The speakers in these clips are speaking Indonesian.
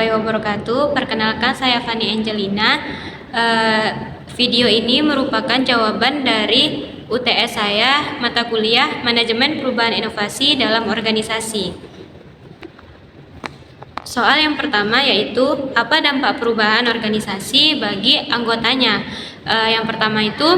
warahmatullahi wabarakatuh. Perkenalkan, saya Fani Angelina. Video ini merupakan jawaban dari UTS saya, mata kuliah Manajemen Perubahan Inovasi dalam Organisasi. Soal yang pertama yaitu, apa dampak perubahan organisasi bagi anggotanya? Yang pertama itu,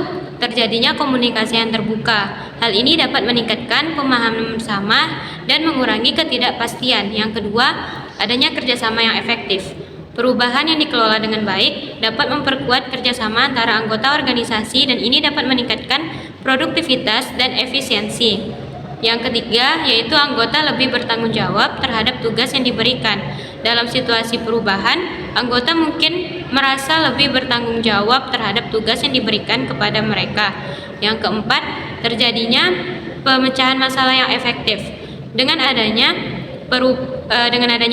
terjadinya komunikasi yang terbuka. Hal ini dapat meningkatkan pemahaman bersama dan mengurangi ketidakpastian. Yang kedua, adanya kerjasama yang efektif. Perubahan yang dikelola dengan baik dapat memperkuat kerjasama antara anggota organisasi dan ini dapat meningkatkan produktivitas dan efisiensi. Yang ketiga, yaitu anggota lebih bertanggung jawab terhadap tugas yang diberikan. Dalam situasi perubahan, anggota mungkin merasa lebih bertanggung jawab terhadap tugas yang diberikan kepada mereka. Yang keempat, terjadinya pemecahan masalah yang efektif. Dengan adanya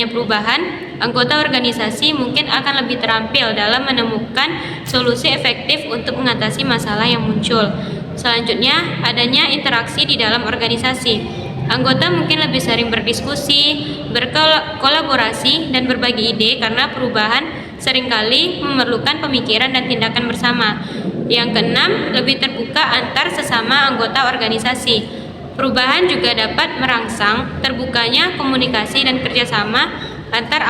perubahan, anggota organisasi mungkin akan lebih terampil dalam menemukan solusi efektif untuk mengatasi masalah yang muncul. Selanjutnya, adanya interaksi di dalam organisasi. Anggota mungkin lebih sering berdiskusi, berkolaborasi, dan berbagi ide karena perubahan seringkali memerlukan pemikiran dan tindakan bersama. Yang keenam, lebih terbuka antar sesama anggota organisasi. Perubahan juga dapat merangsang terbukanya komunikasi dan kerjasama antar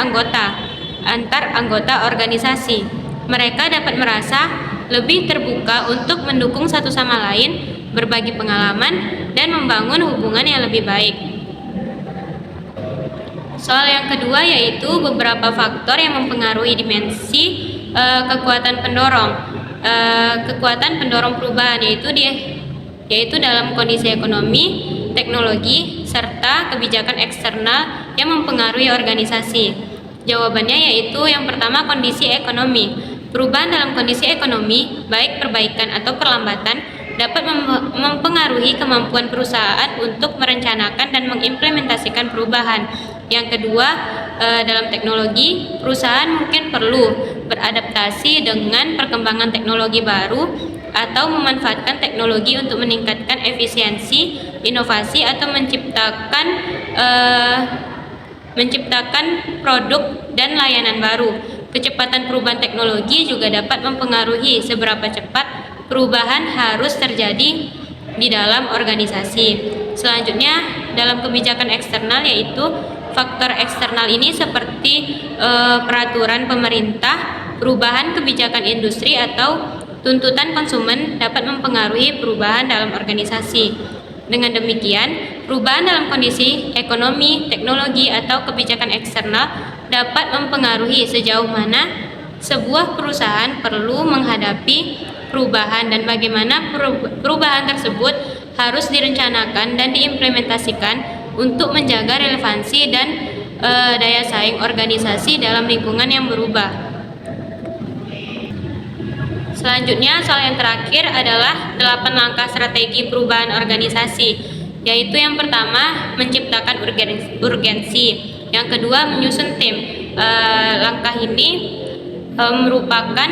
anggota organisasi. Mereka dapat merasa lebih terbuka untuk mendukung satu sama lain, berbagi pengalaman, dan membangun hubungan yang lebih baik. Soal yang kedua yaitu beberapa faktor yang mempengaruhi dimensi kekuatan pendorong. Kekuatan pendorong perubahan yaitu dalam kondisi ekonomi, teknologi, serta kebijakan eksternal yang mempengaruhi organisasi. Jawabannya yaitu yang pertama, kondisi ekonomi. Perubahan dalam kondisi ekonomi, baik perbaikan atau perlambatan, dapat mempengaruhi kemampuan perusahaan untuk merencanakan dan mengimplementasikan perubahan. Yang kedua, dalam teknologi, perusahaan mungkin perlu beradaptasi dengan perkembangan teknologi baru atau memanfaatkan teknologi untuk meningkatkan efisiensi, inovasi, atau menciptakan produk dan layanan baru. Kecepatan perubahan teknologi juga dapat mempengaruhi seberapa cepat perubahan harus terjadi di dalam organisasi. Selanjutnya, dalam kebijakan eksternal yaitu faktor eksternal ini seperti peraturan pemerintah, perubahan kebijakan industri, atau tuntutan konsumen dapat mempengaruhi perubahan dalam organisasi. Dengan demikian, perubahan dalam kondisi ekonomi, teknologi, atau kebijakan eksternal dapat mempengaruhi sejauh mana sebuah perusahaan perlu menghadapi perubahan dan bagaimana perubahan tersebut harus direncanakan dan diimplementasikan untuk menjaga relevansi dan daya saing organisasi dalam lingkungan yang berubah. Selanjutnya, soal yang terakhir adalah 8 langkah strategi perubahan organisasi, yaitu yang pertama, menciptakan urgensi. Yang kedua, menyusun tim. Langkah ini merupakan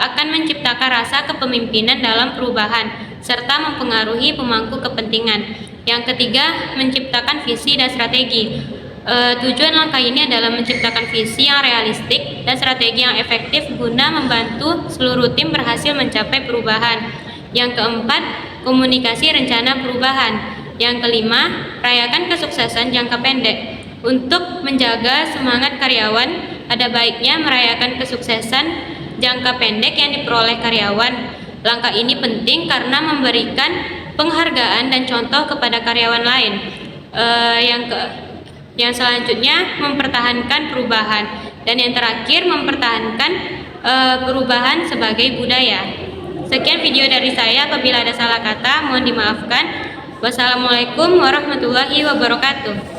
akan menciptakan rasa kepemimpinan dalam perubahan serta mempengaruhi pemangku kepentingan. Yang ketiga, menciptakan visi dan strategi. Tujuan langkah ini adalah menciptakan visi yang realistik dan strategi yang efektif guna membantu seluruh tim berhasil mencapai perubahan. Yang keempat, komunikasi rencana perubahan. Yang kelima, rayakan kesuksesan jangka pendek. Untuk menjaga semangat karyawan, ada baiknya merayakan kesuksesan jangka pendek yang diperoleh karyawan. Langkah ini penting karena memberikan penghargaan dan contoh kepada karyawan lain. Yang selanjutnya, mempertahankan perubahan, dan yang terakhir, mempertahankan perubahan sebagai budaya. Sekian video dari saya, apabila ada salah kata mohon dimaafkan. Wassalamualaikum warahmatullahi wabarakatuh.